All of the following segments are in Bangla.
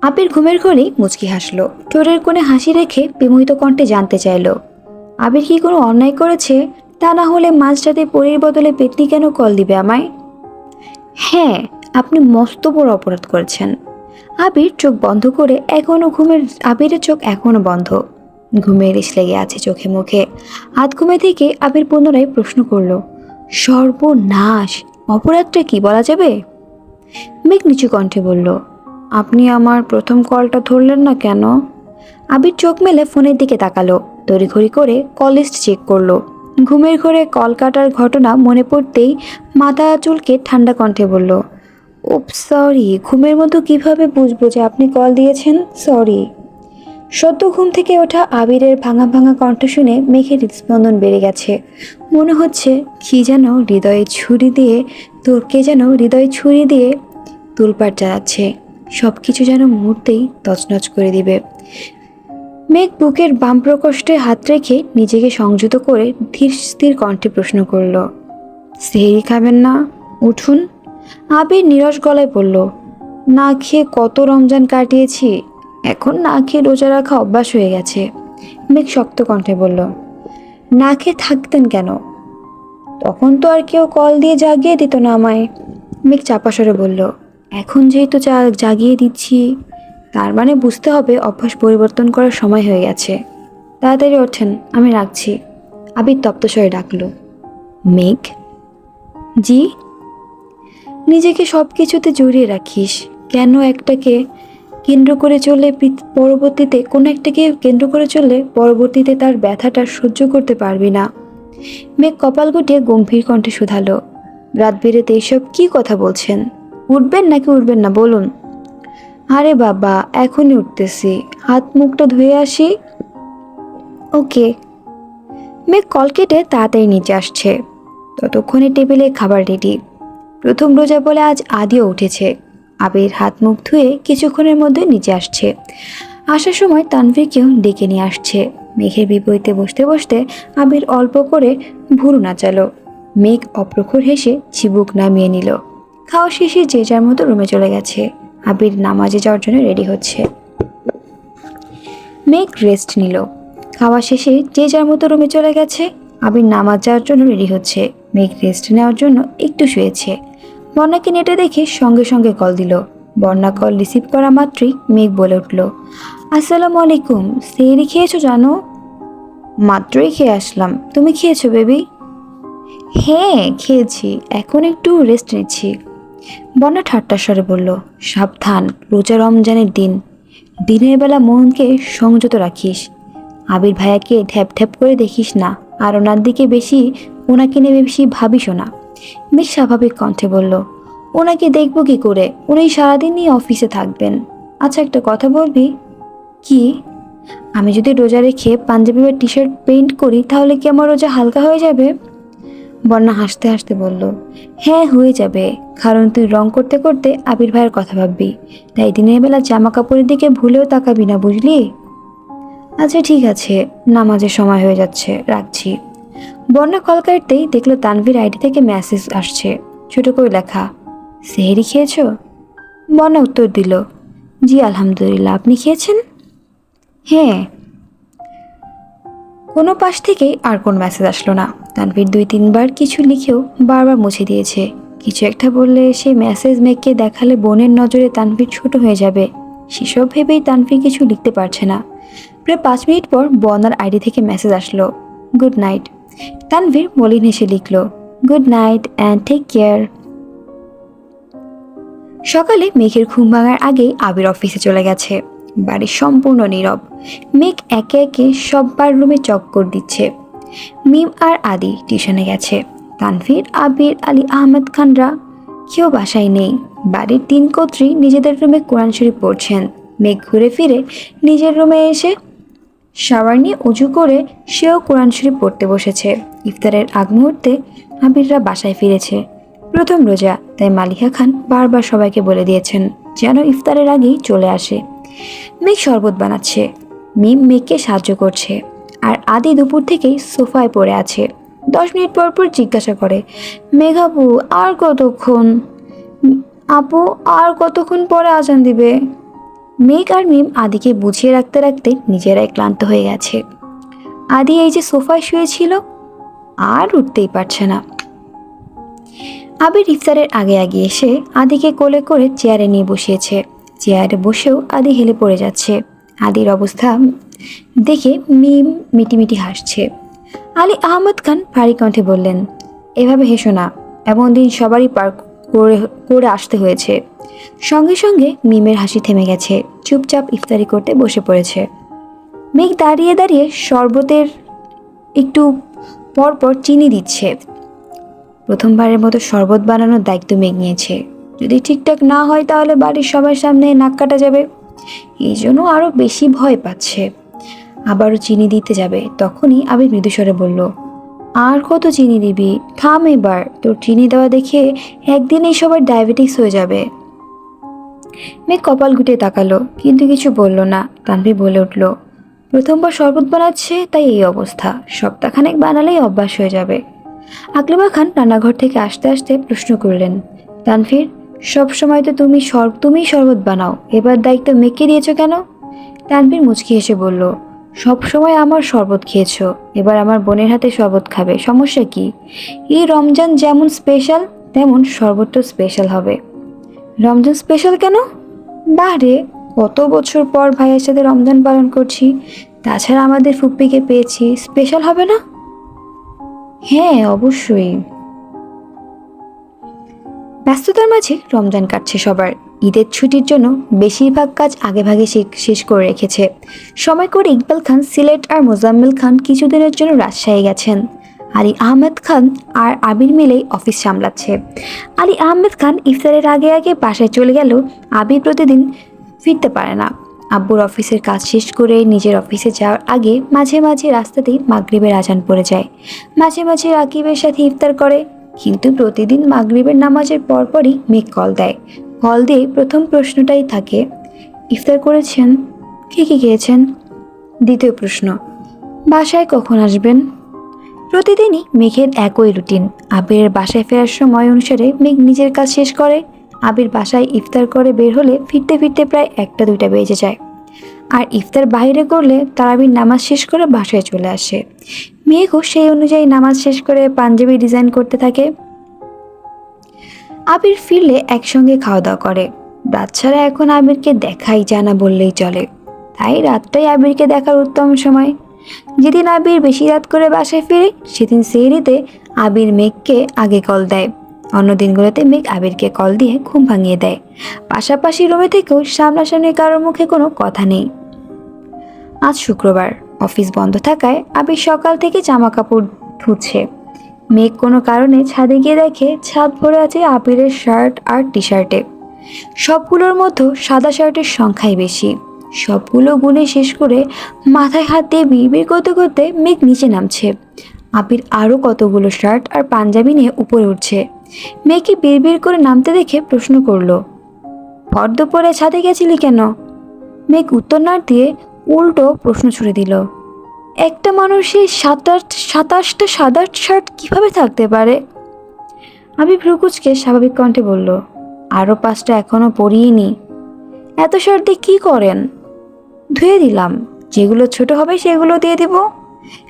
আবির ঘুমের ঘরেই মুচকি হাসলো, ঠোঁটের কোণে হাসি রেখে বিমোহিত কণ্ঠে জানতে চাইলো, আবির কি কোনো অন্যায় করেছে? তা না হলে মাঝরাতে পরীর বদলে পেতনি কেন কল দিবে আমায়? হ্যাঁ, আপনি মস্ত বড় অপরাধ করেছেন। আবির চোখ বন্ধ করে আবিরের চোখ এখনো বন্ধ, ঘুমের রেশ লেগে আছে চোখে মুখে। হাত ঘুমে থেকে আবির পুনরায় প্রশ্ন করলো, সর্বনাশ, অপরাধটা কি বলা যাবে? মেঘ নিচু কণ্ঠে বলল, আপনি আমার প্রথম কলটা ধরলেন না কেন? আবির চোখ মেলে ফোনের দিকে তাকালো, তড়িঘড়ি করে কল লিস্ট চেক করলো। ঘুমের ঘরে কল কাটার ঘটনা মনে পড়তেই মাথা চুলকে ঠান্ডা কণ্ঠে বলল, উপ সরি, ঘুমের মধ্যে কিভাবে বুঝবো যে আপনি কল দিয়েছেন? সরি। সদ্য ঘুম থেকে ওঠা আবিরের ভাঙা ভাঙা কণ্ঠ শুনে মেঘের হৃদস্পন্দন বেড়ে গেছে। মনে হচ্ছে কে যেন হৃদয়ে ছুরি দিয়ে তুলপাট জ্বালাচ্ছে, সব কিছু যেন মুহূর্তেই তছনছ করে দিবে। মেঘ বুকের বাম প্রকোষ্ঠে হাত রেখে নিজেকে সংযত করে ধীর স্থির কণ্ঠে প্রশ্ন করল, সেহরি খাবেন না? উঠুন। আবির নিরস গলায় বলল, না খেয়ে কত রমজান কাটিয়েছি, এখন না খেয়ে রোজা রাখা অভ্যাস হয়ে গেছে। মেঘ শক্ত কণ্ঠে বলল, না খেয়ে থাকতেন কেন? তখন তো আর কেউ কল দিয়ে জাগিয়ে দিত না আমায়। মেঘ চাপা স্বরে বলল, এখন যেহেতু জাগিয়ে দিচ্ছি, তার মানে বুঝতে হবে অভ্যাস পরিবর্তন করার সময় হয়ে গেছে। তাড়াতাড়ি ওঠেন, আমি রাখছি। আবির তপ্ত স্বরে ডাকল, মেঘ। জি। নিজেকে সব কিছুতে জড়িয়ে রাখিস কেন? একটাকে কেন্দ্র করে চললে পরবর্তীতে তার ব্যথাটা সহ্য করতে পারবি না। মেঘ কপাল গুটিয়ে গম্ভীর কণ্ঠে শুধালো, রাত বিরেতে এইসব কি কথা বলছেন? উঠবেন নাকি উঠবেন না বলুন? আরে বাবা, এখনই উঠতেছি, হাত মুখটা ধুয়ে আসি। ওকে। মেঘ কল কেটে তাড়াতাড়ি নিচে আসছে। ততক্ষণে টেবিলে খাবার রেডি। প্রথম রোজা বলে আজ আদিও উঠেছে। আবির হাত মুখ ধুয়ে কিছুক্ষণের মধ্যে নিচে আসছে। আসার সময় তানভীরকেও ডেকে নিয়ে আসছে। মেঘের বিপরীতে বসতে বসতে আবির অল্প করে ভুরু নাচালো। মেঘ অপ্রখর হেসে চিবুক নামিয়ে নিল। খাওয়া শেষে যে যার মতো রুমে চলে গেছে। আবির নামাজে যাওয়ার জন্য রেডি হচ্ছে। মেঘ রেস্ট নিল। খাওয়া শেষে যে যার মতো রুমে চলে গেছে। আবির নামাজ যাওয়ার জন্য রেডি হচ্ছে। মেঘ রেস্ট নেওয়ার জন্য একটু শুয়েছে। বন্যাকে নেটে দেখে সঙ্গে সঙ্গে কল দিল। বন্যা কল রিসিভ করা মাত্রই মেঘ বলে উঠল, আসসালামু আলাইকুম, সেহরি খেয়েছো জানো? মাত্রই খেয়ে আসলাম, তুমি খেয়েছো বেবি? হ্যাঁ খেয়েছি, এখন একটু রেস্ট নিচ্ছি। বন্যা ঠাট্টার স্বরে বলল, সাবধান, রোজা রমজানের দিন, দিনের বেলা মনকে সংযত রাখিস। আবির ভাইয়াকে ঢ্যাপ ঢ্যাপ করে দেখিস না, আর ওনাকে নিয়ে বেশি ভাবিস না। বেশ স্বাভাবিক কণ্ঠে বলল, ওনাকে দেখবো কি করে, উনি সারাদিনই অফিসে থাকবেন। আচ্ছা একটা কথা বলবি? কি? আমি যদি রোজা রেখে পাঞ্জাবি বা টি শার্ট পেইন্ট করি তাহলে কি আমার রোজা হালকা হয়ে যাবে? বন্যা হাসতে হাসতে বলল, হ্যাঁ হয়ে যাবে, কারণ তুই রং করতে করতে আবির ভাইয়ের কথা ভাববি, তাই দিনের বেলা জামা কাপড়ের দিকে ভুলেও তাকাবি না, বুঝলি? আচ্ছা ঠিক আছে, নামাজের সময় হয়ে যাচ্ছে, রাখছি। বন্যা কল কাটতেই দেখলো তানভীর আইডি থেকে মেসেজ আসছে, ছোট করে লেখা, সেহরি খেয়েছো? বন্যা উত্তর দিল, জি আলহামদুলিল্লাহ, আপনি খেয়েছেন? হ্যাঁ। কোনো পাশ থেকেই আর কোন মেসেজ আসলো না। তানভীর 2-3বার কিছু লিখেও বারবার মুছে দিয়েছে। কিছু একটা বললে সেই মেসেজ মেঘকে দেখালে বোনের নজরে তানভীর ছোট হয়ে যাবে, সেসব ভেবেই তানভীর কিছু লিখতে পারছে না। প্রায় 5 মিনিট পর বন্যার আইডি থেকে মেসেজ আসলো, গুড নাইট। তানভীর মলিন হেসে লিখল, good night and take care. সকালে মেঘের ঘুম ভাঙার আগেই আবির অফিসে চলে গেছে। বাড়ি সম্পূর্ণ নীরব। মেঘ একে একে সব্বার রুমে চক্কর দিচ্ছে। মিম আর আদি টিউশনে গেছে। তানভীর, আবির, আলী আহমেদ খানরা কেউ বাসায় নেই। বাড়ির 3 কর্ত্রী নিজেদের রুমে কোরআন শরীফ পড়ছেন। মেঘ ঘুরে ফিরে নিজের রুমে এসে শাওয়ার নিয়ে উজু করে সেও কোরআন শরীফ পড়তে বসেছে। ইফতারের আগ মুহূর্তে আবিররা বাসায় ফিরেছে। প্রথম রোজা, তাই মালিহা খান বারবার সবাইকে বলে দিয়েছেন যেন ইফতারের আগেই চলে আসে। মেঘ শরবত বানাচ্ছে, মিম মেঘকে সাহায্য করছে, আর আদি দুপুর থেকেই সোফায় পড়ে আছে। 10 মিনিট পর পর জিজ্ঞাসা করে, মেঘাপু আর কতক্ষণ? আপু আর কতক্ষণ পরে আজান দিবে? মেঘ আর মিম আদিকে বুঝিয়ে রাখতে রাখতে নিজেরাই ক্লান্ত হয়ে গেছে। আদি এই যে সোফায় শুয়েছিল আর উঠতেই পারছে না। আবির ইফতারের আগে আগে এসে আদিকে কোলে করে চেয়ারে নিয়ে বসিয়েছে। চেয়ারে বসেও আদি হেলে পড়ে যাচ্ছে। আদির অবস্থা দেখে মিম মিটিমিটি হাসছে। আলী আহমদ খান ভারী কণ্ঠে বললেন, এভাবে হেসো না, এমন দিন সবারই পার করে করে আসতে হয়েছে। সঙ্গে সঙ্গে মিমের হাসি থেমে গেছে, চুপচাপ ইফতারি করতে বসে পড়েছে। মেঘ দাঁড়িয়ে দাঁড়িয়ে শরবতের একটু পরপর চিনি দিচ্ছে। প্রথমবারের মতো শরবত বানানোর দায়িত্ব মেঘ নিয়েছে। যদি ঠিকঠাক না হয় তাহলে বাড়ির সবার সামনে নাক কাটা যাবে। এই জন্য আরও বেশি ভয় পাচ্ছে। আবারও চিনি দিতে যাবে, তখনই আবির মৃদুস্বরে বলল, আর কত চিনি দিবি, থাম এবার, তোর চিনি দেওয়া দেখে একদিনেই সবার ডায়াবেটিস হয়ে যাবে। মেঘ কপাল গুটিয়ে তাকালো, কিন্তু কিছু বলল না। তানভীর বলে উঠল, প্রথমবার শরবত বানাচ্ছে তাই এই অবস্থা, সপ্তাহখানেক বানালেই অভ্যাস হয়ে যাবে। আকলিমা খান রান্নাঘর থেকে আসতে আসতে প্রশ্ন করলেন, তানভীর, সব সময় তো তুমিই শরবত বানাও, এবার দায়িত্ব মেঘকে দিয়েছো কেন? তানভীর মুচকি হেসে বলল, সব সময় আমার শরবত খেয়েছো, এবার আমার বোনের হাতে শরবত খাবে, সমস্যা কি? এই রমজান যেমন স্পেশাল তেমন শরবতটা স্পেশাল হবে। রমজান স্পেশাল কেন? বাহ রে, কত বছর পর ভাইয়ের সাথে রমজান পালন করছি, তাছাড়া আমাদের ফুপ্পিকে পেয়েছি, স্পেশাল হবে না? হ্যাঁ অবশ্যই। ব্যস্ততার মাঝে রমজান কাটছে সবার। ঈদের ছুটির জন্য বেশিরভাগ কাজ আগেভাগে শেষ করে রেখেছে। সময় করে ইকবাল খান সিলেট আর মোজাম্মেল খান কিছুদিনের জন্য রাজশাহী গেছেন। আলী আহমেদ খান আর আবির মিলেই অফিস সামলাচ্ছে। আলী আহমেদ খান ইফতারের আগে আগে বাসায় চলে গেলেও আবির প্রতিদিন ফিরতে পারে না। আব্বুর অফিসের কাজ শেষ করে নিজের অফিসে যাওয়ার আগে মাঝে মাঝে রাস্তাতেই মাগরিবের আজান পড়ে যায়। মাঝে মাঝে রাকিবের সাথে ইফতার করে, কিন্তু প্রতিদিন মাগরিবের নামাজের পরপরই মেঘ কল দেয়। কল দিয়ে প্রথম প্রশ্নটাই থাকে, ইফতার করেছেন? কী কী খেয়েছেন? দ্বিতীয় প্রশ্ন, বাসায় কখন আসবেন? প্রতিদিনই মেঘের একই রুটিন। আবিরের বাসায় ফেরার সময় অনুসারে মেঘ নিজের কাজ শেষ করে। আবির বাসায় ইফতার করে বের হলে ফিরতে ফিরতে প্রায় 1টা-2টা বেজে যায়। আর ইফতার বাইরে করলে তারাবির নামাজ শেষ করে বাসায় চলে আসে। মেঘও সেই অনুযায়ী নামাজ শেষ করে পাঞ্জাবি ডিজাইন করতে থাকে। আবির ফিরলে একসঙ্গে খাওয়া দাওয়া করে। রাত ছাড়া এখন আবিরকে দেখাই যায় না বললেই চলে, তাই রাতটাই আবিরকে দেখার উত্তম সময়। যেদিন আবির বেশি রাত করে বাসায় ফিরে সেদিন সেহরিতে আবির মেঘকে আগে কল দেয়। অন্য দিনগুলোতে মেঘ আবিরকে কল দিয়ে ঘুম ভাঙিয়ে দেয়। পাশাপাশি রুমে থেকেও সামনাসামনি কারোর মুখে কোনো কথা নেই। আজ শুক্রবার, অফিস বন্ধ থাকায় আবির সকাল থেকে জামা কাপড় ধুচ্ছে। মেঘ কোনো কারণে ছাদে গিয়ে দেখে ছাদ ভরে আছে আবিরের শার্ট আর টি শার্টে। সবগুলোর মধ্যে সাদা শার্টের সংখ্যাই বেশি। সবগুলো গুনে শেষ করে মাথায় হাত দিয়ে বিড়বিড় করতে করতে মেঘ নিচে নামছে। আবির আরও কতগুলো শার্ট আর পাঞ্জাবি নিয়ে উপরে উঠছে। মেঘকে বিড়বিড় করে নামতে দেখে প্রশ্ন করলো, ভর দুপুরে ছাদে গেছিলি কেন? মেঘ উত্তর না দিয়ে উল্টো প্রশ্ন ছুড়ে দিল, একটা মানুষের 27টা সাদা শার্ট কিভাবে থাকতে পারে? আমি ভ্রুকুচকে স্বাভাবিক কণ্ঠে বলল, আরও 5টা এখনো পরিয়েনি। এত শার্ট দিয়ে কী করেন? ধুয়ে দিলাম, যেগুলো ছোট হবে সেগুলো দিয়ে দেব।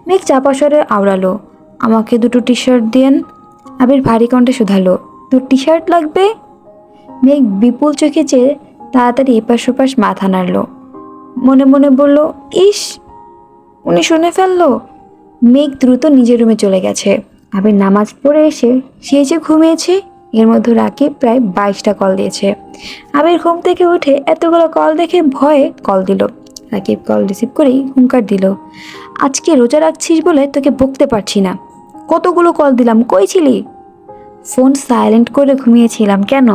মেঘ চাপা স্বরে আওড়ালো, আমাকে 2টো টি শার্ট দিয়েন। আবির ভারী কণ্ঠে শুধালো, তোর টি শার্ট লাগবে? মেঘ বিপুল চোখে চেয়ে তাড়াতাড়ি এপাশ ওপাশ মাথা নাড়ল। মনে মনে বলল, ইস, উনি শুনে ফেললো। মেঘ দ্রুত নিজের রুমে চলে গেছে। আবির নামাজ পড়ে এসে সে যে ঘুমিয়েছে, এর মধ্যে রাকিব প্রায় 22টা কল দিয়েছে। আবির ঘুম থেকে উঠে এতগুলো কল দেখে ভয়ে কল দিল। রাকিব কল রিসিভ করেই হুঙ্কার দিল, আজকে রোজা রাখছিস বলে তোকে বকতে পারছি না, কতগুলো কল দিলাম, কই ছিলি? ফোন সাইলেন্ট করে ঘুমিয়েছিলাম। কেন?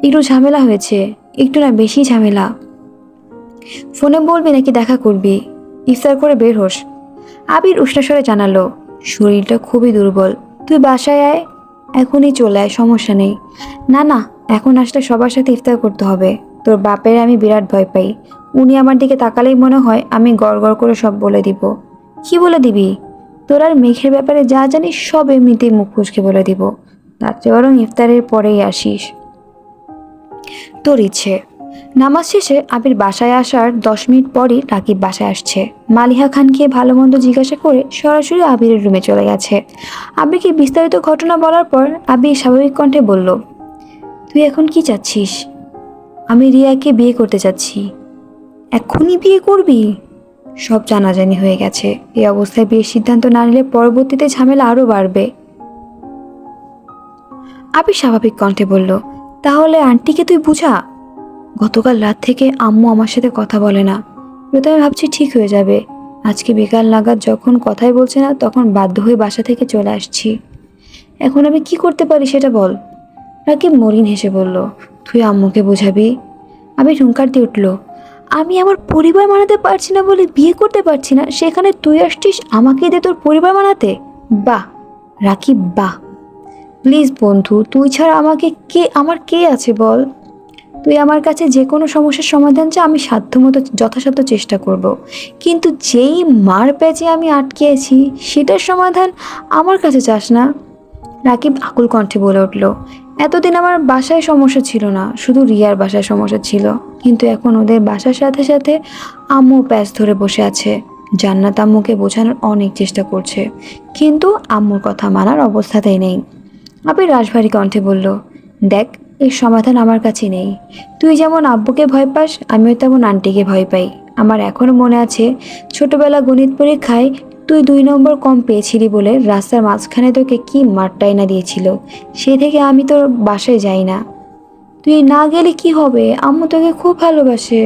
একটু ঝামেলা হয়েছে। একটু না, বেশি ঝামেলা। ফোনে বলবি নাকি দেখা করবি? ইফতার করে বের হোস। আবির উষ্ণস্বরে জানালো, শরীরটা খুবই দুর্বল, তুই বাসায় আয়, এখনই চলে আয়, সমস্যা নেই। না না, এখন আসলে সবার সাথে ইফতার করতে হবে। তোর বাপের আমি বিরাট ভয় পাই, উনি আমার দিকে তাকালেই মনে হয় আমি গড় গড় করে সব বলে দিব। কি বলে দিবি? তোর আর মেঘের ব্যাপারে যা জানিস সব এমনিতেই মুখ ফুসকে বলে দিব, তার চেয়ে বরং ইফতারের পরেই আসিস। তোর ইচ্ছে। নামাজ শেষে আবির বাসায় আসার 10 মিনিট পরই রাকিব বাসায় আসছে। মালিহা খানকে ভালো মন্দ জিজ্ঞাসা করে সরাসরি আবিরের রুমে চলে গেছে। আবিরকে বিস্তারিত ঘটনা বলার পর আবির স্বাভাবিক কণ্ঠে বলল, তুই এখন কি চাচ্ছিস? আমি রিয়াকে বিয়ে করতে চাচ্ছি। এখনই বিয়ে করবি? সব জানাজানি হয়ে গেছে, এই অবস্থায় বিয়ের সিদ্ধান্ত না নিলে পরবর্তীতে ঝামেলা আরও বাড়বে। আবির স্বাভাবিক কণ্ঠে বলল, তাহলে আন্টিকে তুই বুঝা। গতকাল রাত থেকে আম্মু আমার সাথে কথা বলে না। প্রথমে ভাবছি ঠিক হয়ে যাবে, আজকে বিকাল নাগাদ যখন কথাই বলছে না তখন বাধ্য হয়ে বাসা থেকে চলে আসছি। এখন আমি কি করতে পারি সেটা বল। রাকিব মলিন হেসে বলল, তুই আম্মুকে বোঝাবি। আমি হুঙ্কার দিয়ে উঠল, আমি আমার পরিবার মানাতে পারছি না বলে বিয়ে করতে পারছি না, সেখানে তুই আসছিস আমাকে দিয়ে তোর পরিবার মানাতে? বাহ রাকিব বাহ। প্লিজ বন্ধু, তুই ছাড়া আমার কে আছে বল। তুই আমার কাছে যে কোনো সমস্যার সমাধান চা, আমি সাধ্যমতো যথাসাধ্য চেষ্টা করব। কিন্তু যেই মার প্যাচে আমি আটকে আছি সেটার সমাধান আমার কাছে চাস না? রাকিব আকুল কণ্ঠে বলে উঠল, এতদিন আমার বাসায় সমস্যা ছিল না, শুধু রিয়ার বাসায় সমস্যা ছিল, কিন্তু এখন ওদের বাসার সাথে সাথে আম্মু প্যাচ ধরে বসে আছে। জান্নাত আম্মুকে বোঝানোর অনেক চেষ্টা করছে, কিন্তু আম্মুর কথা মানার অবস্থাতেই নেই। আবির রাশভারী কণ্ঠে বলল, দেখ, এর সমাধান আমার কাছে নেই। তুই যেমন আব্বুকে ভয় পাস, আমিও তেমন আন্টিকে ভয় পাই। আমার এখনও মনে আছে, ছোটবেলা গণিত পরীক্ষায় তুই 2 নম্বর কম পেয়েছিলি বলে রাস্তার মাঝখানে তোকে কি মারটাই না দিয়েছিল। সে থেকে আমি তোর বাসায় যাই না। তুই না গেলে কি হবে, আম্মু তোকে খুব ভালোবাসে।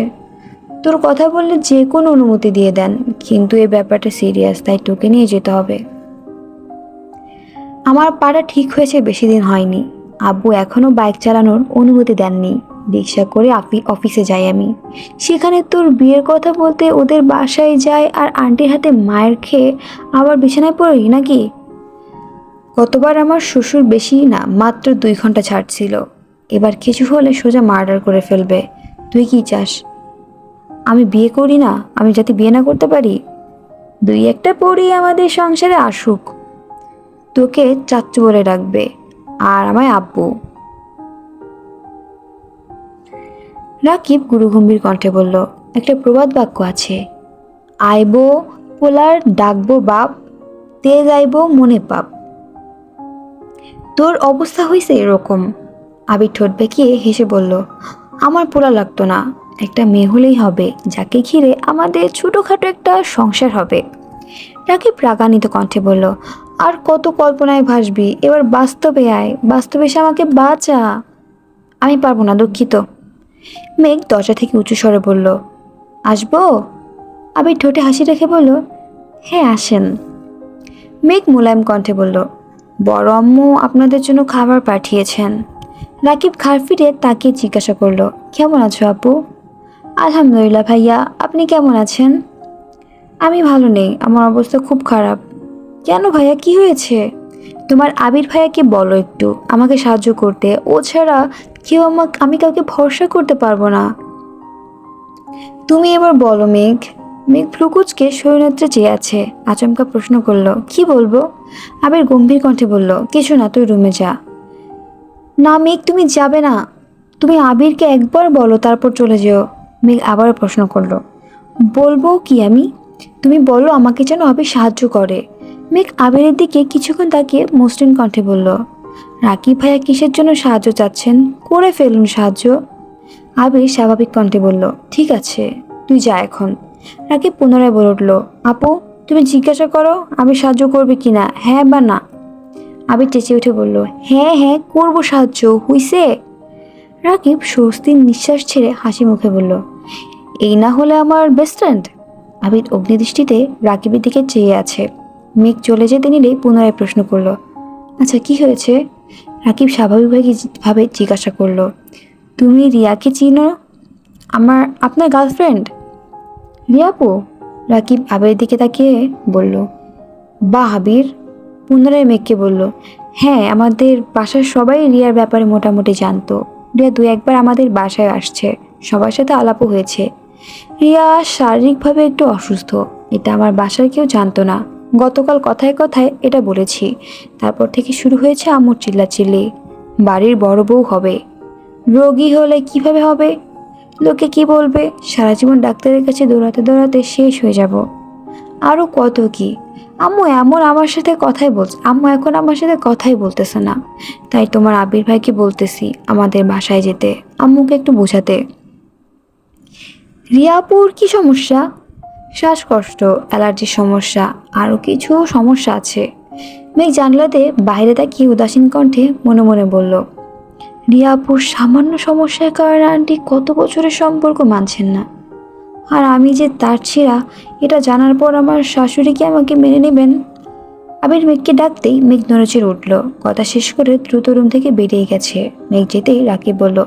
তোর কথা বললে যে কোনো অনুমতি দিয়ে দেন, কিন্তু এই ব্যাপারটা সিরিয়াস, তাই তোকে নিয়ে যেতে হবে। আমার পাড়া ঠিক হয়েছে বেশি দিন হয়নি। আব্বু এখনও বাইক চালানোর অনুমতি দেননি। রিক্সা করে অফিসে যাই আমি। সেখানে তোর বিয়ের কথা বলতে ওদের বাসায় যাই আর আন্টির হাতে মায়ের খেয়ে আবার বিছানায় পড়ি নাকি? গতবার আমার শ্বশুর বেশি না, মাত্র 2 ঘন্টা ছাড়ছিল। এবার কিছু হলে সোজা মার্ডার করে ফেলবে। তুই কি চাস আমি বিয়ে করি না? আমি যাতে বিয়ে না করতে পারি? 2-1টা পরই আমাদের সংসারে আসুক। তোকে চাচ্চু বলে ডাকবে আর আমায় আব্বু। রাকিব গুরুগম্ভীর কণ্ঠে বলল, একটা প্রবাদ বাক্য আছে, আইবো পোলার ডাকবো বাপ, তে যাইবো মনে পাপ। তোর অবস্থা হয়েছে এরকম। আবির ঠোঁট বেঁকিয়ে হেসে বলল, আমার পোলা লাগতো না, একটা মেয়ে হলেই হবে, যাকে ঘিরে আমাদের ছোটোখাটো একটা সংসার হবে। রাকিব রাগান্বিত কণ্ঠে বলল, আর কত কল্পনায় ভাসবি, এবার বাস্তবে আয়, বাস্তবে এসে আমাকে বাঁচা। আমি পারবো না, দুঃখিত। মেঘ দরজা থেকে উঁচু স্বরে বলল, আসবো? আবির ঠোঁটে হাসি রেখে বলল, হ্যাঁ আসেন। মেঘ মোলায়েম কণ্ঠে বলল, বড় আম্মু আপনাদের জন্য খাবার পাঠিয়েছেন। রাকিব ঘাড় ফিরে তাকিয়ে জিজ্ঞাসা করলো, কেমন আছো আপু? আলহামদুলিল্লাহ ভাইয়া, আপনি কেমন আছেন? আমি ভালো নেই, আমার অবস্থা খুব খারাপ। কেন ভাইয়া, কি হয়েছে? তোমার আবির ভাইয়াকে বলো একটু আমাকে সাহায্য করতে, ও ছাড়া আমি কাউকে ভরসা করতে পারবো না। তুমি এবার বলো মেঘ। মেঘ ভ্রুকুচকে শরীরনেত্রে চেয়ে আছে, আচমকা প্রশ্ন করলো, কি বলবো? আবির গম্ভীর কণ্ঠে বলল, কিছু না, তুই রুমে যা। না মেঘ, তুমি যাবে না। তুমি আবিরকে একবার বলো, তারপর চলে যেও। মেঘ আবারও প্রশ্ন করলো, বলবো কি আমি? তুমি বলো আমাকে যেন আবির সাহায্য করে। মেঘ আবিরের দিকে কিছুক্ষণ তাকিয়ে মসৃণ কণ্ঠে বলল, রাকিব ভাইয়া কিসের জন্য সাহায্য চাচ্ছেন, করে ফেলুন সাহায্য। আবির স্বাভাবিক কণ্ঠে বলল, ঠিক আছে, তুই যা এখন। রাকিব পুনরায় বলে উঠল, আপু তুমি জিজ্ঞাসা করো আমি সাহায্য করবে কিনা, হ্যাঁ বা না। আবির চেঁচিয়ে উঠে বলল, হ্যাঁ হ্যাঁ করবো সাহায্য, হইছে। রাকিব স্বস্তির নিঃশ্বাস ছেড়ে হাসি মুখে বলল, এই না হলে আমার বেস্ট ফ্রেন্ড। আবির অগ্নিদৃষ্টিতে রাকিবের দিকে চেয়ে আছে। মেঘ চলে যেতে নিলেই পুনরায় প্রশ্ন করল, আচ্ছা কি হয়েছে? রাকিব স্বাভাবিকভাবে জিজ্ঞাসা করলো, তুমি রিয়াকে চিনো? আপনার গার্লফ্রেন্ড রিয়াপু? রাকিব আবিরের দিকে তাকিয়ে বলল, বাহ আবির। পুনরায় মেঘকে বলল, হ্যাঁ, আমাদের বাসার সবাই রিয়ার ব্যাপারে মোটামুটি জানতো। রিয়া 2-1বার আমাদের বাসায় আসছে, সবার সাথে আলাপও হয়েছে। রিয়া শারীরিকভাবে একটু অসুস্থ, এটা আমার বাসার কেউ জানতো না। গতকাল কথায় কথায় এটা বলেছি, তারপর থেকে শুরু হয়েছে আম্মুর চিল্লাচিল্লি। বাড়ির বড় বউ হবে, রোগী হলে কিভাবে হবে? লোকে কি বলবে, সারা জীবন ডাক্তারের কাছে দৌড়াতে দৌড়াতে শেষ হয়ে যাব। আরও কত কি। আম্মু এখন আমার সাথে কথাই বলতেছে না। তাই তোমার আবির ভাইকে বলতেছি আমাদের বাসায় যেতে, আম্মুকে একটু বোঝাতে। রিয়াপুর কি সমস্যা? শ্বাসকষ্ট, অ্যালার্জির সমস্যা, আরও কিছু সমস্যা আছে। মেঘ জানলাতে বাইরে তাকিয়ে উদাসীন কণ্ঠে মনে মনে বলল, রিয়াপুর সামান্য সমস্যার কারণে আন্টি কত বছরের সম্পর্ক মানছেন না। আর আমি যে তার ছিঁড়া, এটা জানার পর আমার শাশুড়ি কি আমাকে মেনে নেবেন? আবির মেঘকে ডাকতেই মেঘ নড়েচড়ে উঠল। কথা শেষ করে দ্রুত রুম থেকে বেরিয়ে গেছে। মেঘ যেতেই রাকিব বলল,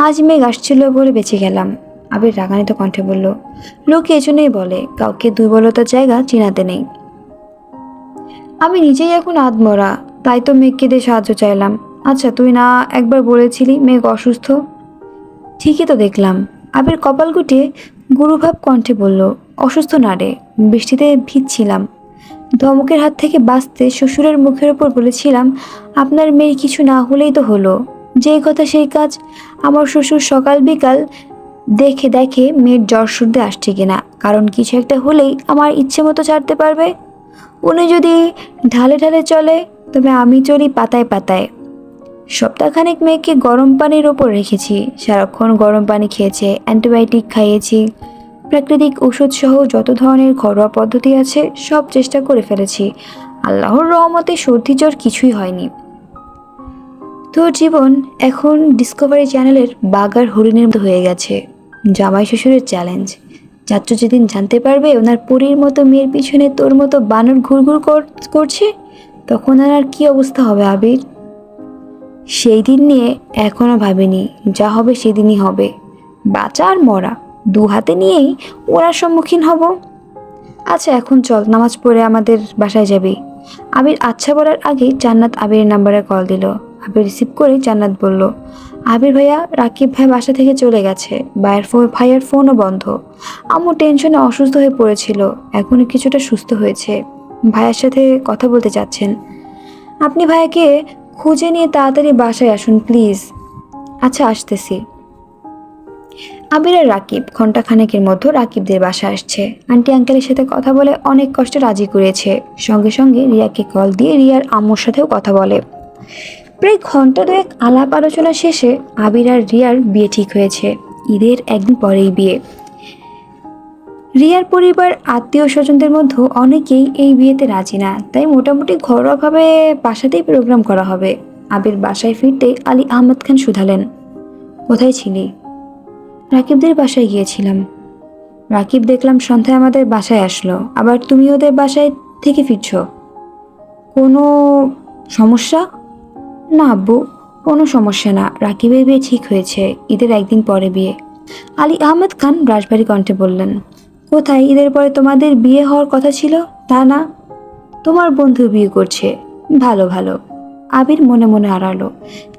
আজ মেঘ আসছিল বলে বেঁচে গেলাম। আবির রাগান্বিত কণ্ঠে বলল, লোকে এজন্যই বলে কাউকে দুর্বলতার জায়গা চিনাতে নেই। আমি নিজেই এখন আধমরা, তাই তো মেঘকে দিয়ে সাহায্য চাইলাম। আচ্ছা, তুই না একবার বলেছিলি মেঘ অসুস্থ? ঠিকই তো দেখলাম। আবির কপাল গুটিয়ে গুরুভাব কণ্ঠে বলল, অসুস্থ না রে, বৃষ্টিতে ভিজছিলাম। ধমকের হাত থেকে বাঁচতে শ্বশুরের মুখের ওপর বলেছিলাম আপনার মেয়ের কিছু না হলেই তো হলো। যেই কথা সেই কাজ। আমার শ্বশুর সকাল বিকাল দেখে দেখে মেয়ের জ্বর সর্দি আসছে কিনা, কারণ কিছু একটা হলেই আমার ইচ্ছে মতো ছাড়তে পারবে। উনি যদি ঢালে ঢালে চলে, তবে আমি চলি পাতায় পাতায়। সপ্তাহখানেক মেয়েকে গরম পানির ওপর রেখেছি, সারাক্ষণ গরম পানি খেয়েছে, অ্যান্টিবায়োটিক খাইয়েছি, প্রাকৃতিক ওষুধ সহ যত ধরনের ঘরোয়া পদ্ধতি আছে সব চেষ্টা করে ফেলেছি। আল্লাহর রহমতে সর্দি জ্বর কিছুই হয়নি। তোর জীবন এখন ডিসকভারি চ্যানেলের বাগার হরিণের মতো হয়ে গেছে। জামাই শ্বশুরের চ্যালেঞ্জ। চাচ্চু যেদিন জানতে পারবে ওনার পরীর মতো মেয়ের পিছনে তোর মতো বানর ঘুরঘুর করছে, তখন আর কি অবস্থা হবে আবির? সেই দিন নিয়ে এখনো ভাবিনি, যা হবে সেদিনই হবে। বাঁচা আর মরা দু হাতে নিয়েই ওনার সম্মুখীন হব। আচ্ছা এখন চল, নামাজ পড়ে আমাদের বাসায় যাবি। আবির আচ্ছা বলার আগেই জান্নাত আবিরের নাম্বারে কল দিল। আবির রিসিভ করে জান্নাত বলল, আবির ভাইয়া, রাকিব ভাই বাসা থেকে চলে গেছে। ভাইয়ের ফোনও বন্ধ। আম্মু টেনশনে অসুস্থ হয়ে পড়েছিল, এখন কিছুটা সুস্থ হয়েছে। ভাইয়ের সাথে কথা বলতে চাচ্ছেন। আপনি ভাইয়াকে খুঁজে নিয়ে তাড়াতাড়ি বাসায় আসুন প্লিজ। আচ্ছা আসতেছি। আবির আর রাকিব ঘণ্টাখানেকের মধ্যে রাকিবদের বাসা আসছে। আন্টি আঙ্কেলের সাথে কথা বলে অনেক কষ্টে রাজি করেছে। সঙ্গে সঙ্গে রিয়াকে কল দিয়ে রিয়ার আম্মুর সাথেও কথা বলে। প্রায় ঘন্টা দুয়েক আলাপ আলোচনা শেষে আবির আর রিয়ার বিয়ে ঠিক হয়েছে। ঈদের একদিন পরেই বিয়ে। রিয়ার পরিবার আত্মীয় স্বজনদের মধ্যে অনেকেই এই বিয়েতে রাজি না, তাই মোটামুটি ঘরোয়াভাবে বাসাতেই প্রোগ্রাম করা হবে। আবির বাসায় ফিরতে আলী আহমদ খান শুধালেন, কোথায় ছিলি? রাকিবদের বাসায় গিয়েছিলাম। রাকিব দেখলাম সন্ধ্যায় আমাদের বাসায় আসলো, আবার তুমি ওদের বাসায় থেকে ফিরছ। কোনো সমস্যা? না আব্বু, কোনো সমস্যা না, রাকিবের বিয়ে ঠিক হয়েছে, ঈদের একদিন পরে বিয়ে। আলী আহমদ খান রাজবাড়ী কণ্ঠে বললেন, কোথায়? ঈদের পরে তোমাদের বিয়ে হওয়ার কথা ছিল তা না? তোমার বন্ধু বিয়ে করছে। ভালো ভালো। আবির মনে মনে আড়ালো,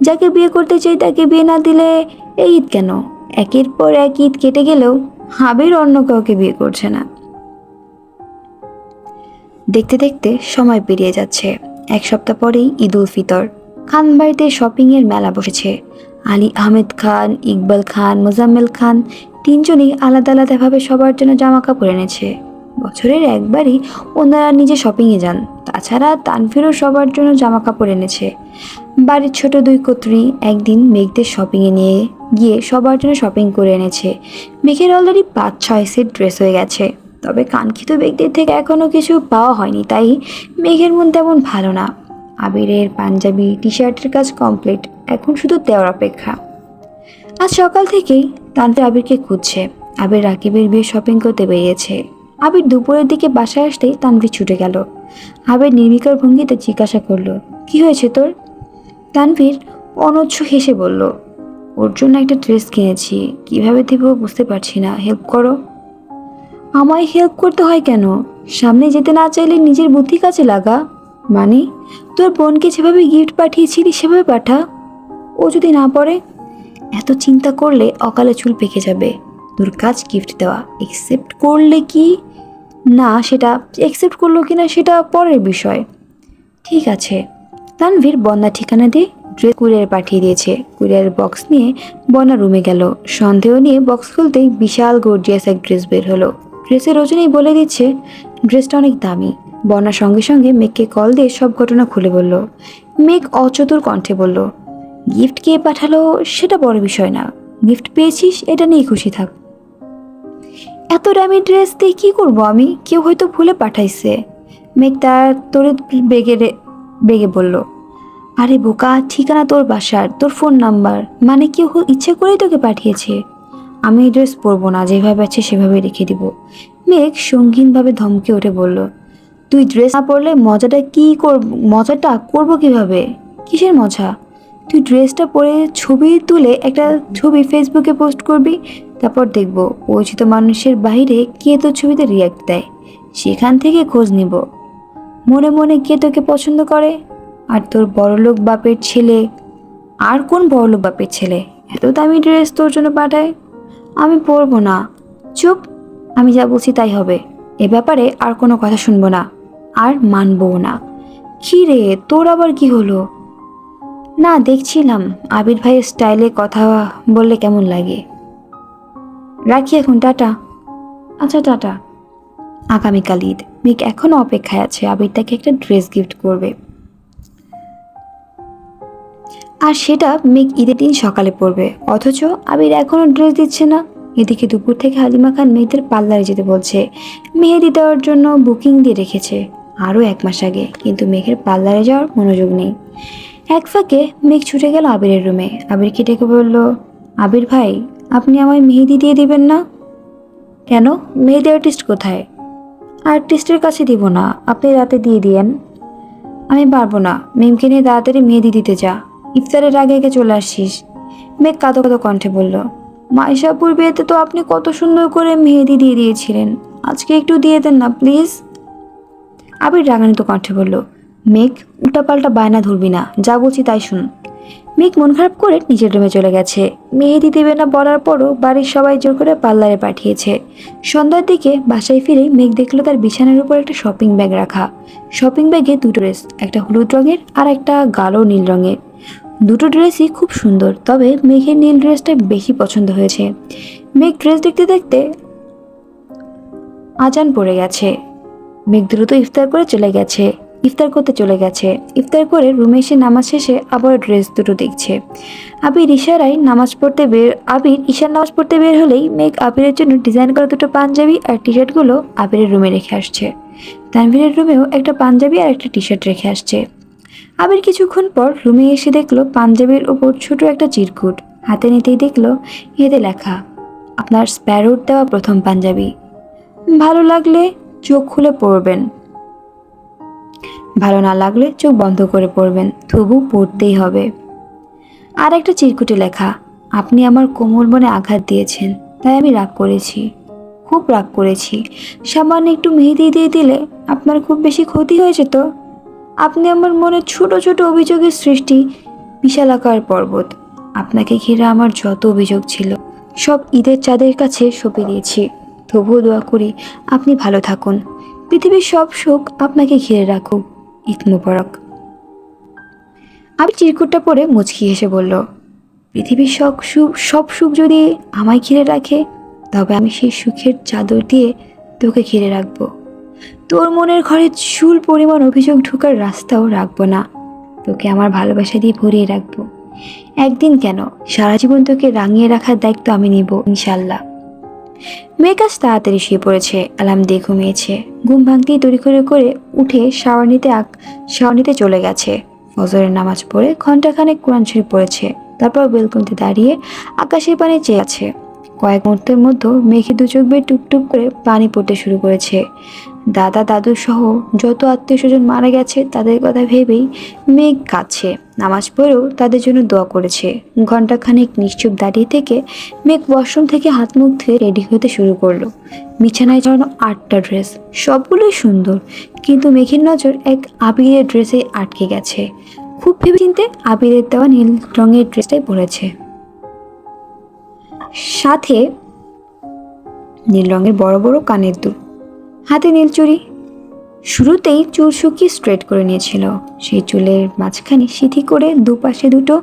যাকে বিয়ে করতে চাই তাকে বিয়ে না দিলে এই ঈদ কেন? একের পর এক ঈদ কেটে গেলেও আবির অন্য কাউকে বিয়ে করছে না। দেখতে দেখতে সময় পেরিয়ে যাচ্ছে। এক সপ্তাহ পরেই ঈদ উল ফিতর। খান বাড়িতে শপিংয়ের মেলা বসেছে। আলী আহমেদ খান, ইকবাল খান, মোজাম্মেল খান তিনজনই আলাদা আলাদাভাবে সবার জন্য জামা কাপড় এনেছে। বছরের একবারই ওনারা নিজে শপিংয়ে যান। তাছাড়া তানভীরও সবার জন্য জামা কাপড় এনেছে। বাড়ির ছোট দুই কর্ত্রী একদিন মেঘদের শপিংয়ে নিয়ে গিয়ে সবার জন্য শপিং করে এনেছে। মেঘের অলরেডি 5-6 সেট ড্রেস হয়ে গেছে। তবে কাঙ্ক্ষিত ব্যক্তির থেকে এখনও কিছু পাওয়া হয়নি, তাই মেঘের মন তেমন ভালো না। আবিরের পাঞ্জাবি টি শার্টের কাজ কমপ্লিট, এখন শুধু দেওয়ার অপেক্ষা। আজ সকাল থেকেই তানভীর আবিরকে খুঁজছে। আবির রাকিবের বিয়ে শপিং করতে বেরিয়েছে। আবির দুপুরের দিকে বাসায় আসতেই তানভীর ছুটে গেল। আবির নির্বিকার ভঙ্গিতে জিজ্ঞাসা করলো, কি হয়েছে তোর? তানভীর অনচ্ছ হেসে বলল, ওর জন্য একটা ড্রেস কিনেছি, কিভাবে দেব বুঝতে পারছি না, হেল্প করো। আমায় হেল্প করতে হয় কেন? সামনে যেতে না চাইলে নিজের বুদ্ধি কাজে লাগা। মানে তোর বোনকে যেভাবে গিফট পাঠিয়েছিলি সেভাবে পাঠা। ও যদি না পড়ে? এত চিন্তা করলে অকালে চুল পেকে যাবে। তোর কাজ গিফট দেওয়া, একসেপ্ট করলে কি না, সেটা একসেপ্ট করলো কিনা সেটা পরের বিষয়। ঠিক আছে, তানভীর বন্যা ঠিকানা দিয়ে ড্রেস কুরিয়ার পাঠিয়ে দিয়েছে। কুরিয়ারের বক্স নিয়ে বন্যা রুমে গেল। সন্দেহ নিয়ে বক্স খুলতেই বিশাল গর্জিয়াস এক ড্রেস বের হলো। ড্রেসের ওজনেই বলে দিচ্ছে ড্রেসটা অনেক দামি। বন্যার সঙ্গে সঙ্গে মেঘকে কল দিয়ে সব ঘটনা খুলে বলল। মেঘ অচতুর কণ্ঠে বলল, গিফট কে পাঠালো সেটা বড় বিষয় না, গিফট পেয়েছিস এটা নিয়ে খুশি থাক। এত দামি ড্রেস দিয়ে কী করবো আমি? কেউ হয়তো ভুলে পাঠাইছে। মেঘ তার তড়িৎ বেগে বলল, আরে বোকা, ঠিকানা তোর বাসার, তোর ফোন নাম্বার, মানে কেউ ইচ্ছে করেই তোকে পাঠিয়েছে। আমি এই ড্রেস পরবো না, যেভাবে আছে সেভাবে রেখে দিব। মেঘ সঙ্গীনভাবে ধমকে উঠে বলল, তুই ড্রেস না পরলে মজাটা করবো কিভাবে? কিসের মজা? তুই ড্রেসটা পরে ছবি তুলে একটা ছবি ফেসবুকে পোস্ট করবি, তারপর দেখবো পরিচিত মানুষের বাইরে কে তোর ছবিতে রিয়াক্ট দেয়, সেখান থেকে খোঁজ নিব মনে মনে কে তোকে পছন্দ করে। আর তোর বড়লোক বাপের ছেলে, আর কোন বড়লোক বাপের ছেলে এত দামি ড্রেস তোর জন্য পাঠায়? আমি পরবো না। চুপ, আমি যা বলছি তাই হবে। এ ব্যাপারে আর কোনো কথা শুনবো না, আর মানবও না। কি রে, তোর আবার কি হলো? না, দেখছিলাম আবির ভাইয়ের স্টাইলে কথা বললে কেমন লাগে। রাখি এখন, টাটা। আচ্ছা, টাটা। আগামীকাল ঈদ। মেঘ এখনো অপেক্ষায় আছে আবির তাকে একটা ড্রেস গিফট করবে, আর সেটা মেঘ ঈদের দিন সকালে পরবে। অথচ আবির এখনো ড্রেস দিচ্ছে না। এদিকে দুপুর থেকে হালিমা খান মেয়েদের পার্লারে যেতে বলছে। মেহেদি দেওয়ার জন্য বুকিং দিয়ে রেখেছে আরও 1 মাস আগে, কিন্তু মেঘের পার্লারে যাওয়ার মনোযোগ নেই। এক ফাঁকে মেঘ ছুটে গেল আবিরের রুমে। আবিরকে ডেকে বলল, আবির ভাই, আপনি আমায় মেহেদি দিয়ে দিবেন না? কেন, মেহেদি আর্টিস্ট কোথায়? আর্টিস্টের কাছে দিব না, আপনি রাতে দিয়ে দিয়েন। আমি পারবো না, মেমকে নিয়ে তাড়াতাড়ি মেহেদি দিতে যা, ইফতারের আগে আগে চলে আসছিস। মেঘ কাঁদো কাঁদো কণ্ঠে বলল, মাইশাপুর বিয়েতে তো আপনি কত সুন্দর করে মেহেদি দিয়ে দিয়েছিলেন, আজকে একটু দিয়ে দেন না প্লিজ। আবির রাগান্বিত কণ্ঠে বলল, মেঘ, উল্টাপাল্টা বায়না ধরবি না, যা বলছি তাই শুন। মেঘ মন খারাপ করে নিজের রুমে চলে গেছে। মেহেদি দেবে না বলার পরও বাড়ির সবাই জোর করে পার্লারে পাঠিয়েছে। সন্ধ্যার দিকে বাসায় ফিরে মেঘ দেখলো তার বিছানার উপর একটা শপিং ব্যাগ রাখা। শপিং ব্যাগে 2টো ড্রেস, একটা হলুদ রঙের আর একটা গাঢ় নীল রঙের। 2টো ড্রেসই খুব সুন্দর, তবে মেঘের নীল ড্রেসটা বেশি পছন্দ হয়েছে। মেঘ ড্রেস দেখতে দেখতে আজান পড়ে গেছে। মেঘ দ্রুত ইফতার করতে চলে গেছে। ইফতার করে রুমে এসে নামাজ শেষে আবার ড্রেস দুটো দেখছে। আবির ঈশার নামাজ পড়তে বের হলেই মেঘ আবিরের জন্য ডিজাইন করা 2টো পাঞ্জাবি আর টি শার্টগুলো আবিরের রুমে রেখে আসছে। তানভীরের রুমেও একটা পাঞ্জাবি আর একটা টি শার্ট রেখে আসছে। আবির কিছুক্ষণ পর রুমে এসে দেখলো পাঞ্জাবির ওপর ছোট একটা চিরকুট। হাতে নিতেই দেখলো এতে লেখা, আপনার স্প্যারোর দেওয়া প্রথম পাঞ্জাবি, ভালো লাগলে চোখ খুলে পড়বেন, ভালো না লাগলে চোখ বন্ধ করে পড়বেন, তবু পড়তেই হবে। আর একটা চিরকুটে লেখা, আপনি আমার কোমল মনে আঘাত দিয়েছেন, তাই আমি রাগ করেছি, খুব রাগ করেছি। সামান্য একটু মেহেদি দিয়ে দিলে আপনার খুব বেশি ক্ষতি হয়েছে তো? আপনি আমার মনে ছোট ছোট অভিযোগের সৃষ্টি, বিশালাকার পর্বত। আপনাকে ঘিরে আমার যত অভিযোগ ছিল সব ঈদের চাঁদের কাছে সঁপে দিয়েছি। তবুও দোয়া করি আপনি ভালো থাকুন, পৃথিবীর সব সুখ আপনাকে ঘিরে রাখুক, ঈদ মোবারক। আমি চিরকুটটা পরে মুচকি হেসে বলল, পৃথিবীর সব সুখ যদি আমায় ঘিরে রাখে, তবে আমি সেই সুখের চাদর দিয়ে তোকে ঘিরে রাখবো। তোর মনের ঘরে চুল পরিমাণ অভিযোগ ঢোকার রাস্তাও রাখবো না, তোকে আমার ভালোবাসা দিয়ে ভরিয়ে রাখবো। একদিন কেন, সারা জীবন তোকে রাঙিয়ে রাখার দায়িত্ব আমি নিব ইনশাল্লাহ। মেঘ আজ তাড়াতাড়ি শুয়ে পড়েছে, অ্যালার্ম দিয়ে ঘুমিয়েছে। ঘুম ভাঙতেই তড়ি করে উঠে শাওয়ার নিতে চলে গেছে। ফজরের নামাজ পড়ে ঘণ্টাখানেক কোরআন শরীফ পড়েছে। তারপর বেলকনিতে দাঁড়িয়ে আকাশের পানে চেয়ে আছে। কয়েক মুহূর্তের মধ্যে মেঘে 2 চোখ বেয়ে টুপটুপ করে পানি পড়তে শুরু করেছে। দাদা দাদু সহ যত আত্মীয় স্বজন মারা গেছে তাদের কথা ভেবেই মেঘ কাঁদছে। নামাজ পড়েও তাদের জন্য দোয়া করেছে। ঘণ্টাখানেক নিশ্চুপ দাঁড়িয়ে থেকে মেঘ ওয়াশরুম থেকে হাত মুখ ধুয়ে রেডি হতে শুরু করলো। বিছানায় জড়ানো 8টা ড্রেস, সবগুলোই সুন্দর, কিন্তু মেঘের নজর এক আবিরের ড্রেসে আটকে গেছে। খুব ভেবেচিন্তে আবিরের দেওয়া নীল রঙের ড্রেসটাই পরেছে, সাথে নীল রঙের বড় বড় কানের দুল, হাতে নীল চুড়ি। শুরুতেই চুল শুকিয়ে স্ট্রেট করে নিয়েছিল। সেই চুলের মাঝখানে সিথি করে দুপাশে দুটো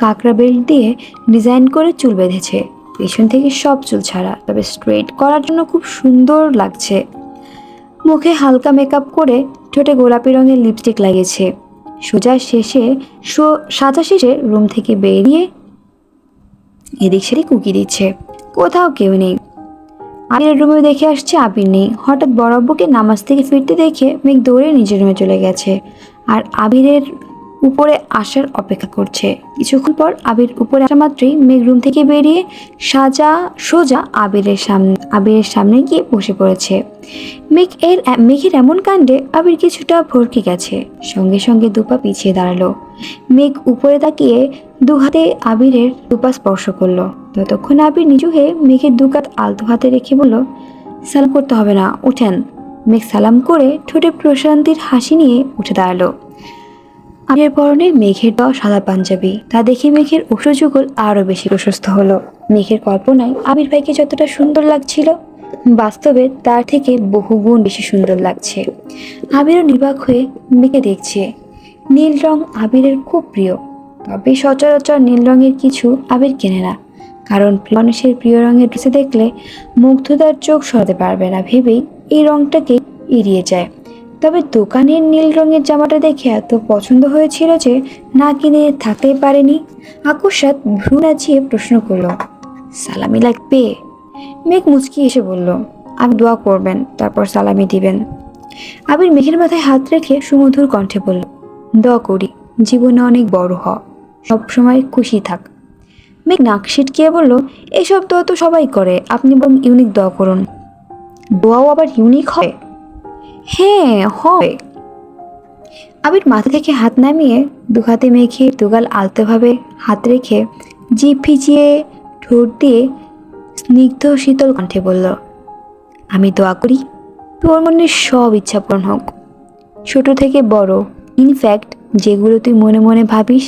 কাঁকড়া বেল্ট দিয়ে ডিজাইন করে চুল বেঁধেছে। পেছন থেকে সব চুল ছাড়া, তবে স্ট্রেট করার জন্য খুব সুন্দর লাগছে। মুখে হালকা মেকআপ করে ঠোঁটে গোলাপি রঙের লিপস্টিক লাগিয়েছে। সাজা শেষে রুম থেকে বেরিয়ে এদিক সেদিক উকি দিচ্ছে। কোথাও কেউ নেই। আবিরের রুমে দেখে আসছে আবির নেই। হঠাৎ বড় আব্বুকে নামাজ থেকে ফিরতে দেখে মেঘ দৌড়ে নিজের রুমে চলে গেছে আর আবিরের উপরে আসার অপেক্ষা করছে। কিছুক্ষণ পর আবির উপরে আসা মাত্রই মেঘ রুম থেকে বেরিয়ে সোজা আবিরের সামনে গিয়ে বসে পড়েছে। মেঘের এমন কাণ্ডে আবির কিছুটা ভরকে গেছে। সঙ্গে সঙ্গে দুপা পিছিয়ে দাঁড়ালো। মেঘ উপরে তাকিয়ে দু হাতে আবিরের দুপা স্পর্শ করলো। ততক্ষণ আবির নিচু হয়ে মেঘের দুকাত আলতো হাতে রেখে বলল, সালাম করতে হবে না, উঠেন। মেঘ সালাম করে ঠোঁটে প্রশান্তির হাসি নিয়ে উঠে দাঁড়ালো। আবিরের পরনে মেঘের দেওয়া সাদা পাঞ্জাবি, তা দেখে মেঘের অশ্রুযুগল আরও বেশি প্রশস্ত হলো। মেঘের কল্পনায় আবির ভাইকে যতটা সুন্দর লাগছিল, বাস্তবে তার থেকে বহুগুণ বেশি সুন্দর লাগছে। আবিরও নির্বাক হয়ে মেঘে দেখছে। নীল রং আবিরের খুব প্রিয়, তবে সচরাচর নীল রঙের কিছু আবির কেনে না, কারণ মানুষের প্রিয় রঙের ড্রেসে দেখলে মুগ্ধতার চোখ সরাতে পারবে না ভেবেই এই রংটাকে এড়িয়ে যায়। তবে দোকানের নীল রঙের জামাটা দেখে এত পছন্দ হয়েছিল যে না কিনে থাকতেই পারেনি। আকস্মাৎ ভ্রু নাচিয়ে প্রশ্ন করলো, সালামি লাগবে? মেঘ মুচকি এসে বলল, আপনি দোয়া করবেন, তারপর সালামি দিবেন। আবির মেঘের মাথায় হাত রেখে সুমধুর কণ্ঠে বলল, দোয়া করি জীবনে অনেক বড় হ, সবসময় খুশি থাক। মেঘ নাক সিটকিয়ে বলল, এসব দোয়া তো সবাই করে, আপনি বরং ইউনিক দোয়া করুন। দোয়াও আবার ইউনিক হয়? হ্যাঁ হয়। আবির মাথা থেকে হাত নামিয়ে দু হাতে মেঘে দুগাল আলতোভাবে হাত রেখে জিভ ভিজিয়ে ঠোঁট দিয়ে স্নিগ্ধ শীতল কণ্ঠে বলল, আমি দোয়া করি তোর মনের সব ইচ্ছা পূরণ হোক, ছোট থেকে বড়, ইনফ্যাক্ট যেগুলো তুই মনে মনে ভাবিস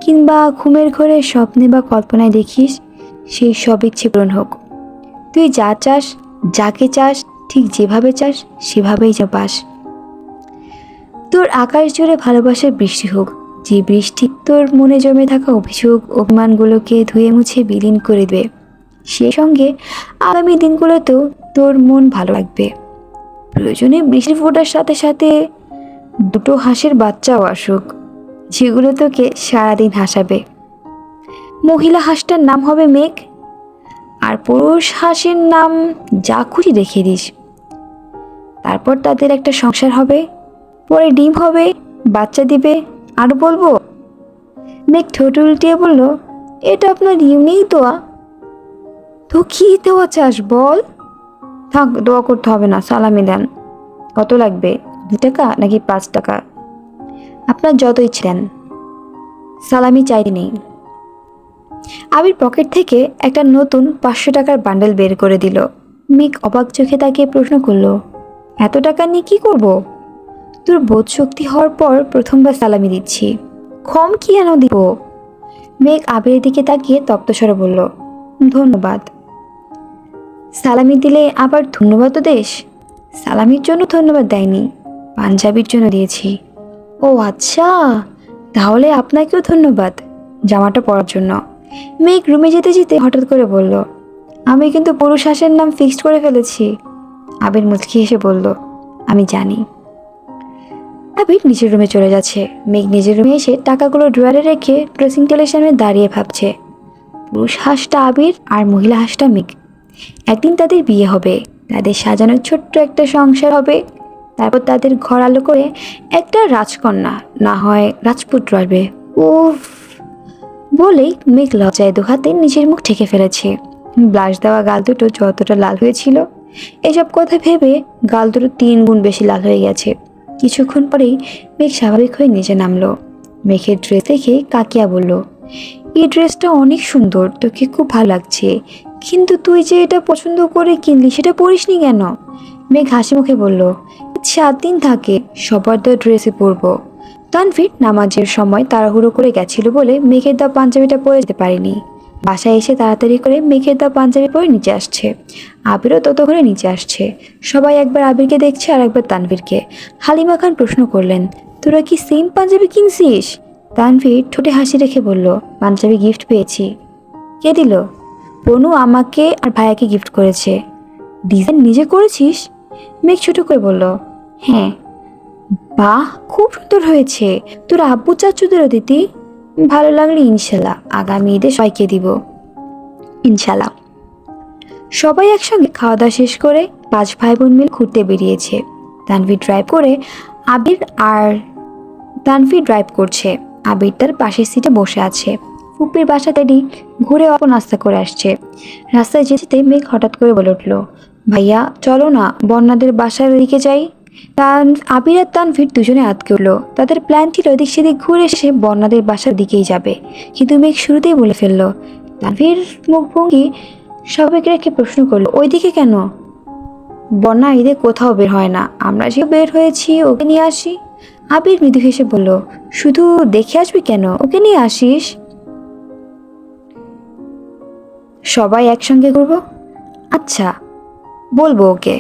কিংবা ঘুমের ঘরে স্বপ্নে বা কল্পনায় দেখিস, সেই সব ইচ্ছে পূরণ হোক। তুই যা চাস, যাকে চাস, ঠিক যেভাবে চাস সেভাবেই যা পাস। তোর আকাশ জুড়ে ভালোবাসার বৃষ্টি হোক, যে বৃষ্টি তোর মনে জমে থাকা অভিযোগ অভিমানগুলোকে ধুয়ে মুছে বিলীন করে দেবে। সেই সঙ্গে আগামী দিনগুলোতেও তোর মন ভালো লাগবে। প্রয়োজনে বৃষ্টি ফোটার সাথে সাথে দুটো হাঁসের বাচ্চাও আসুক, যেগুলো তোকে সারাদিন হাসাবে। মহিলা হাঁসটার নাম হবে মেঘ, আর পুরুষ হাঁসের নাম যা খুশি রেখে দিস। তারপর তাদের একটা সংসার হবে, পরে ডিম হবে, বাচ্চা দিবে। আর বলবো? মেঘ ঠোঁট উল্টিয়ে বলল, এটা আপনার ইউনিক দোয়া। তো কি দোয়া চাস বল? থাক, দোয়া করতে হবে না, সালামি দেন। কত লাগবে, 2 টাকা নাকি 5 টাকা? আপনার যত ইচ্ছে দেন, সালামি চাইতে নেই। আবির পকেট থেকে একটা নতুন 500 টাকার বান্ডেল বের করে দিল। মেঘ অবাক চোখে তাকিয়ে প্রশ্ন করলো, এত টাকা নিয়ে কি করব? তোর বোধ শক্তি হওয়ার পর প্রথমবার সালামি দিচ্ছি, কম কি এনে দিব? মেঘ আবিরের দিকে তাকিয়ে তপ্তস্বরে বলল, ধন্যবাদ। সালামি দিলে আবার ধন্যবাদ তো দেশ? সালামির জন্য ধন্যবাদ দেয়নি, পাঞ্জাবির জন্য দিয়েছি। ও আচ্ছা, তাহলে আপনাকেও ধন্যবাদ জামাটা পরার জন্য। মেঘ রুমে যেতে যেতে হঠাৎ করে বলল, আমি কিন্তু পুরুষ হাঁসের নাম ফিক্সড করে ফেলেছি। আবির মুচকি হেসে বলল, আমি জানি। আবির নিজের রুমে চলে যাচ্ছে। মেঘ নিজের রুমে এসে টাকাগুলো ড্রয়ারে রেখে ড্রেসিং টেবিলের সামনে দাঁড়িয়ে ভাবছে, পুরুষ হাঁসটা আবির আর মহিলা হাঁসটা মেঘ। একদিন তাদের বিয়ে হবে, তাদের সাজানো ছোট্ট একটা সংসার হবে, তারপর তাদের ঘর আলো করে একটা রাজকন্যা না হয় রাজপুত্র আসবে। উফ বলেই মেঘ লজ্জায় 2 হাতে নিজের মুখ ঢেকে ফেলেছে। ব্লাশ দেওয়া গাল দুটো যতটা লাল হয়েছিল, এসব কথা ভেবে গাল দুটো 3 গুণ বেশি লাল হয়ে গেছে। কিছুক্ষণ পরেই মেঘ স্বাভাবিক হয়ে নিচে নামলো। মেঘের ড্রেস দেখে কাকিয়া বলল, এই ড্রেসটা অনেক সুন্দর, তোকে খুব ভালো লাগছে, কিন্তু তুই যে এটা পছন্দ করে কিনলি সেটা পরিসনি কেন? মেঘ হাসি মুখে বলল, 7 দিন থাকে, সবার দেওয়া ড্রেসে পরবো। তানভীর নামাজের সময় তাড়াহুড়ো করে গেছিল বলে মেঘের দেওয়া পাঞ্জাবিটা পরে যেতে পারেনি। বাসায় এসে তাড়াতাড়ি করে মেঘের দেওয়া পাঞ্জাবি পরে নিচে আসছে। আবিরও ততক্ষণে নিচে আসছে। সবাই একবার আবিরকে দেখছে আর একবার তানভীরকে। হালিমা খান প্রশ্ন করলেন, তোরা কি সেম পাঞ্জাবি কিনছিস? তানভীর ঠোঁটে হাসি রেখে বলল, পাঞ্জাবি গিফট পেয়েছি। কে দিল? বনু আমাকে আর ভাইয়াকে গিফট করেছে। ডিজাইন নিজে করেছিস? মেঘ ছোট করে বলল, হ্যাঁ। বাহ, খুব সুন্দর হয়েছে। তোর আব্বু চাচ্চুদেরও দিতি? ভালো লাগলে ইনশাল্লাহ আগামী ঈদে সবাইকে দিব। ইনশাল্লাহ। সবাই একসঙ্গে খাওয়া দাওয়া শেষ করে 5 ভাই বোন মিলে ঘুরতে বেরিয়েছে। তানভীর ড্রাইভ করে আবির আর তানভীর ড্রাইভ করছে। আবির তার পাশের সিটে বসে আছে। ফুপির বাসা তেডি ঘুরে অল্প নাস্তা করে আসছে। রাস্তায় যেতে মেঘ হঠাৎ করে বলে উঠল, ভাইয়া চলো না বন্যাদের বাসার দিকে যাই। আবির আর তানভীর দুজনে আটকে উঠল। তাদের প্ল্যান ছিল এদিক সেদিক ঘুরে এসে বন্যাদের বাসার দিকেই যাবে, কিন্তু মেঘ শুরুতেই বলে ফেলল। তানভীর মুখভঙ্গি সবাইকে রেখে প্রশ্ন করলো, ওইদিকে কেন? বন্যা ঈদে কোথাও বের হয় না, আমরা যে বের হয়েছি ওকে নিয়ে আসি। আবির মৃদু হেসে বলল, শুধু দেখে আসবি কেন, ওকে নিয়ে আসিস। সবাই একসঙ্গে ঘুরবো? আচ্ছা, বলবো ওকে।